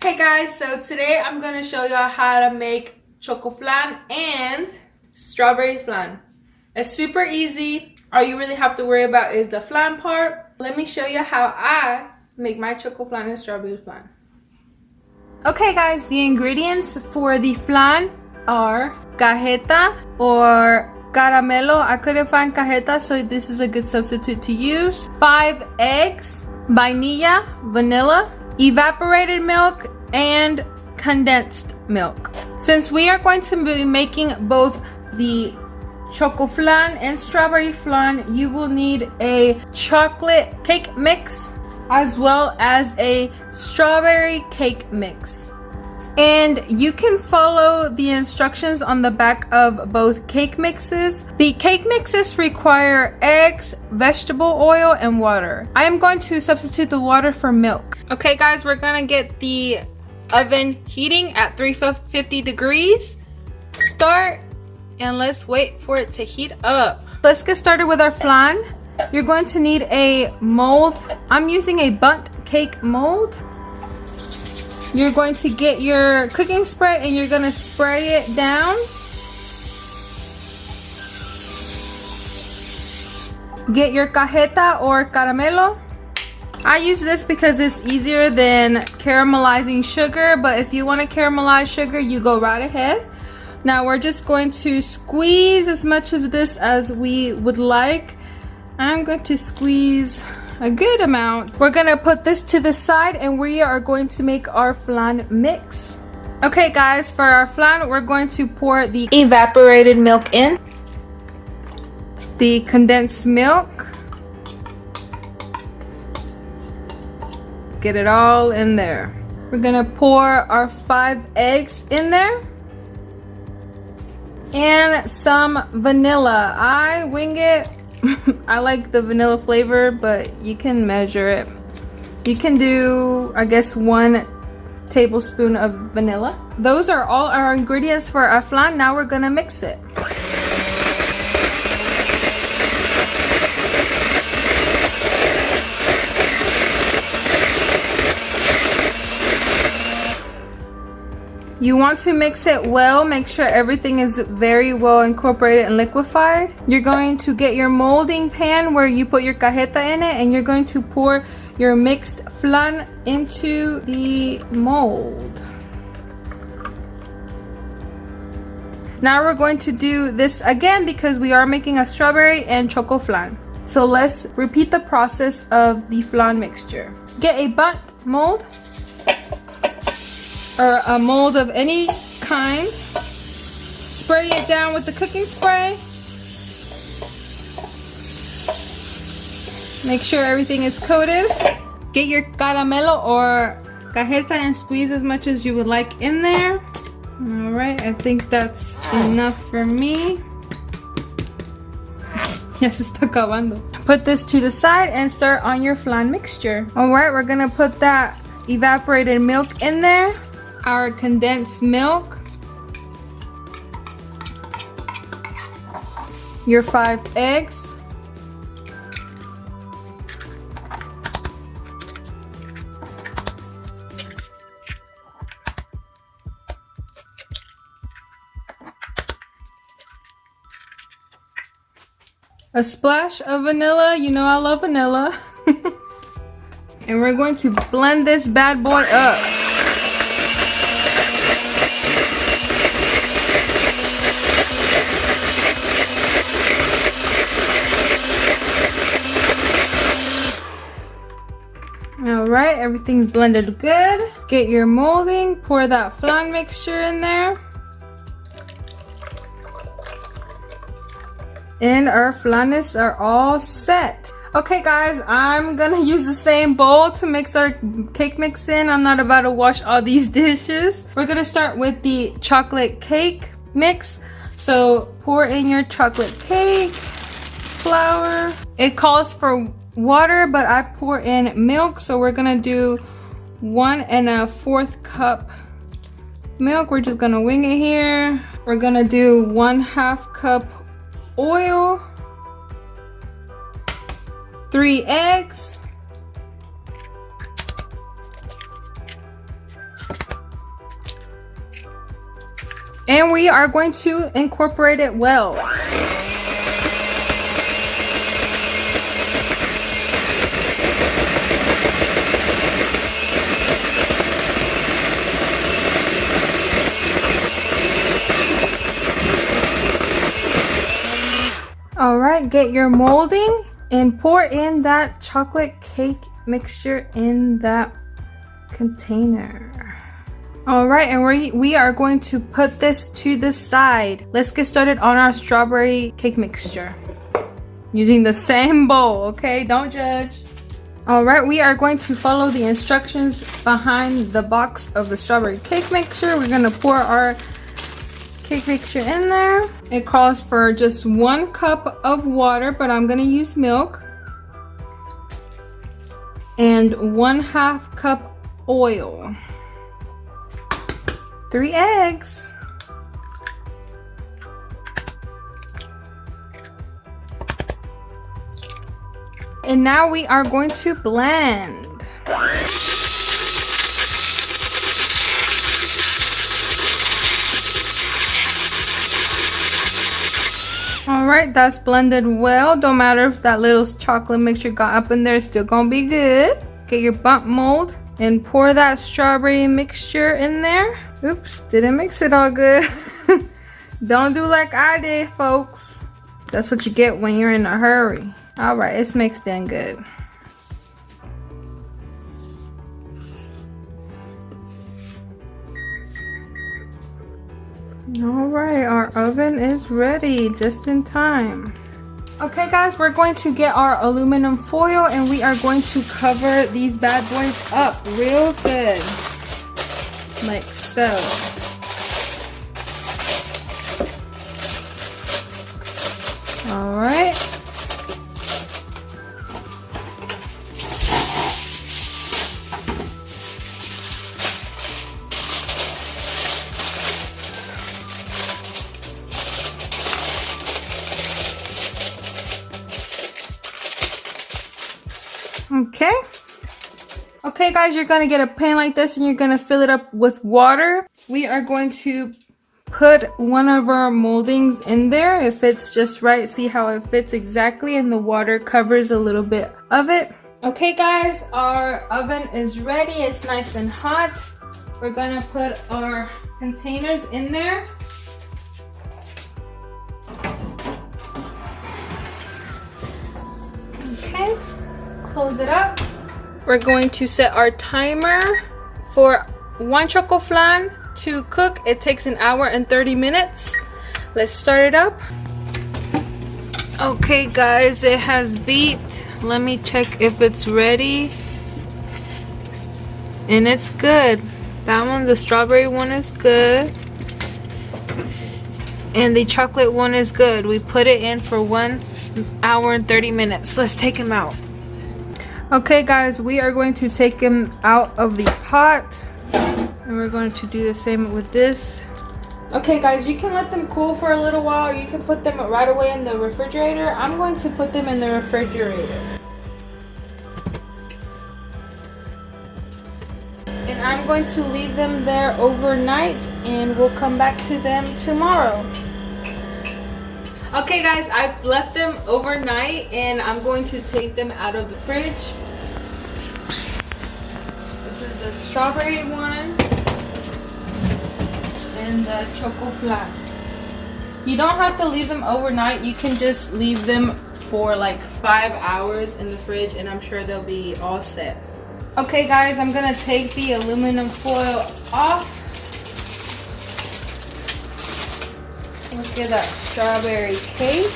Hey guys, so today I'm going to show y'all how to make CHOCOFLAN and strawberry flan. It's super easy. All you really have to worry about is the flan part. Let me show you how I make my CHOCOFLAN and strawberry flan. Okay guys, the ingredients for the flan are cajeta or caramelo. I couldn't find cajeta, so this is a good substitute to use. 5 eggs, vainilla, vanilla, evaporated milk, and condensed milk. Since we are going to be making both the CHOCOFLAN and strawberry flan, you will need a chocolate cake mix as well as a strawberry cake mix. And you can follow the instructions on the back of both cake mixes. The cake mixes require eggs, vegetable oil, and water. I am going to substitute the water for milk. Okay guys, we're gonna get the oven heating at 350 degrees. Start, and let's wait for it to heat up. Let's get started with our flan. You're going to need a mold. I'm using a bundt cake mold. You're going to get your cooking spray and you're going to spray it down. Get your cajeta or caramelo. I use this because it's easier than caramelizing sugar, but if you want to caramelize sugar, you go right ahead. Now we're just going to squeeze as much of this as we would like. I'm going to squeeze a good amount. We're gonna put this to the side and we are going to make our flan mix. Okay guys, for our flan, we're going to pour the evaporated milk in, the condensed milk, get it all in there. We're gonna pour our 5 eggs in there and some vanilla. I wing it. I like the vanilla flavor, but you can measure it. You can do, I guess, 1 tablespoon of vanilla. Those are all our ingredients for our flan. Now we're gonna mix it. You want to mix it well, make sure everything is very well incorporated and liquefied. You're going to get your molding pan where you put your cajeta in it, and you're going to pour your mixed flan into the mold. Now we're going to do this again because we are making a strawberry and CHOCOFLAN. So let's repeat the process of the flan mixture. Get a bundt mold, or a mold of any kind. Spray it down with the cooking spray. Make sure everything is coated. Get your caramelo or cajeta and squeeze as much as you would like in there. All right, I think that's enough for me. Ya se está acabando. Put this to the side and start on your flan mixture. All right, we're gonna put that evaporated milk in there, our condensed milk, your 5 eggs, a splash of vanilla. You know I love vanilla. And we're going to blend this bad boy up. Alright, everything's blended good. Get your molding, pour that flan mixture in there. And our flanes are all set. Okay guys, I'm gonna use the same bowl to mix our cake mix in. I'm not about to wash all these dishes. We're gonna start with the chocolate cake mix. So pour in your chocolate cake flour. It calls for water, but I pour in milk, so we're gonna do 1 1/4 cup milk. We're just gonna wing it here. We're gonna do 1/2 cup oil, 3 eggs, And we are going to incorporate it well. All right, get your molding and pour in that chocolate cake mixture in that container. All right, and we are going to put this to the side. Let's get started on our strawberry cake mixture using the same bowl, okay? Don't judge. All right, we are going to follow the instructions behind the box of the strawberry cake mixture. We're gonna pour our cake mixture in there. It calls for just 1 cup of water, but I'm gonna use milk. And 1/2 cup oil. 3 eggs. And now we are going to blend. All right, that's blended well. Don't matter if that little chocolate mixture got up in there, it's still gonna be good. Get your bump mold and pour that strawberry mixture in there. Oops, didn't mix it all good. Don't do like I did, folks. That's what you get when you're in a hurry. All right, it's mixed in good. All right, our oven is ready just in time. Okay guys, we're going to get our aluminum foil and we are going to cover these bad boys up real good, like so. All right. Okay guys, you're gonna get a pan like this and you're gonna fill it up with water. We are going to put one of our moldings in there. It fits just right. See how it fits exactly, and the water covers a little bit of it. Okay guys, our oven is ready. It's nice and hot. We're gonna put our containers in there. Okay, close it up. We're going to set our timer for 1 CHOCOFLAN to cook. It takes 1 hour and 30 minutes. Let's start it up. Okay guys, it has beat. Let me check if it's ready. And it's good. That one, the strawberry one, is good. And the chocolate one is good. We put it in for 1 hour and 30 minutes. Let's take them out. Okay guys, we are going to take them out of the pot. And we're going to do the same with this. Okay guys, you can let them cool for a little while, or you can put them right away in the refrigerator. I'm going to put them in the refrigerator. And I'm going to leave them there overnight and we'll come back to them tomorrow. Okay guys, I've left them overnight and I'm going to take them out of the fridge. This is the strawberry one and the CHOCOFLAN. You don't have to leave them overnight. You can just leave them for like 5 hours in the fridge and I'm sure they'll be all set. Okay guys, I'm gonna take the aluminum foil off. Look at that strawberry cake.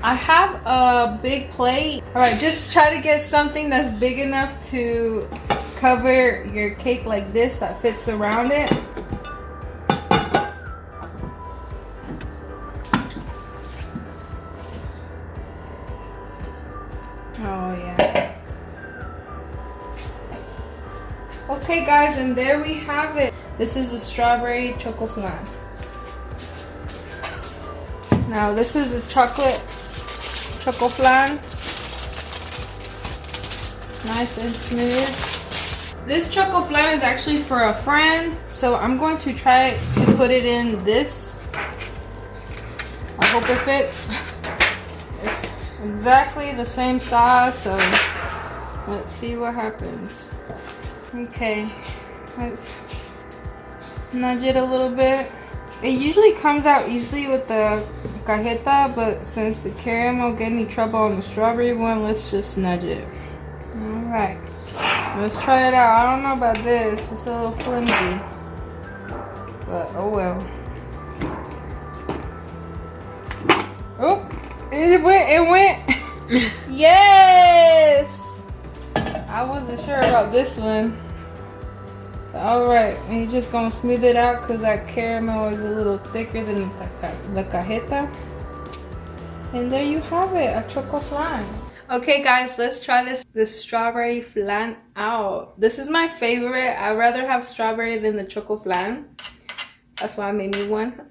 I have a big plate. All right, just try to get something that's big enough to cover your cake like this, that fits around it. Oh yeah. Okay guys, and there we have it. This is the strawberry CHOCOFLAN. Now this is a chocolate CHOCOFLAN. Nice and smooth. This CHOCOFLAN is actually for a friend, so I'm going to try to put it in this. I hope it fits. It's exactly the same size, so let's see what happens. Okay, let's nudge it a little bit. It usually comes out easily with the cajeta, but since the caramel gave me trouble on the strawberry one, let's just nudge it. Alright, let's try it out. I don't know about this, it's a little flimsy, but oh well. Oh, it went. Yes! I wasn't sure about this one. Alright, and you're just gonna smooth it out because that caramel is a little thicker than the cajeta. And there you have it, a CHOCOFLAN. Okay guys, let's try this strawberry flan out. This is my favorite. I'd rather have strawberry than the CHOCOFLAN. That's why I made me one.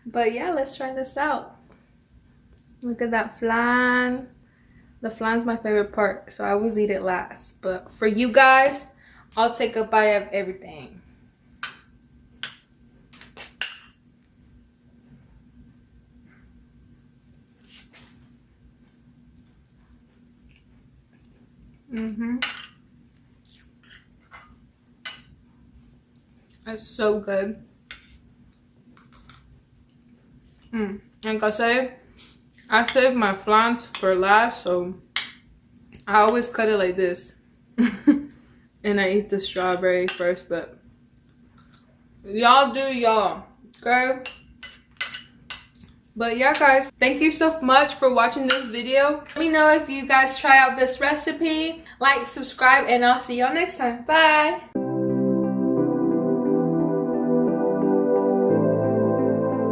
But yeah, let's try this out. Look at that flan. The flan's my favorite part, so I always eat it last. But for you guys, I'll take a bite of everything. It's so good. Like I said, I saved my flans for last, so I always cut it like this. And I eat the strawberry first, but y'all do y'all, okay? But yeah guys, thank you so much for watching this video. Let me know if you guys try out this recipe. Like, subscribe, and I'll see y'all next time. Bye!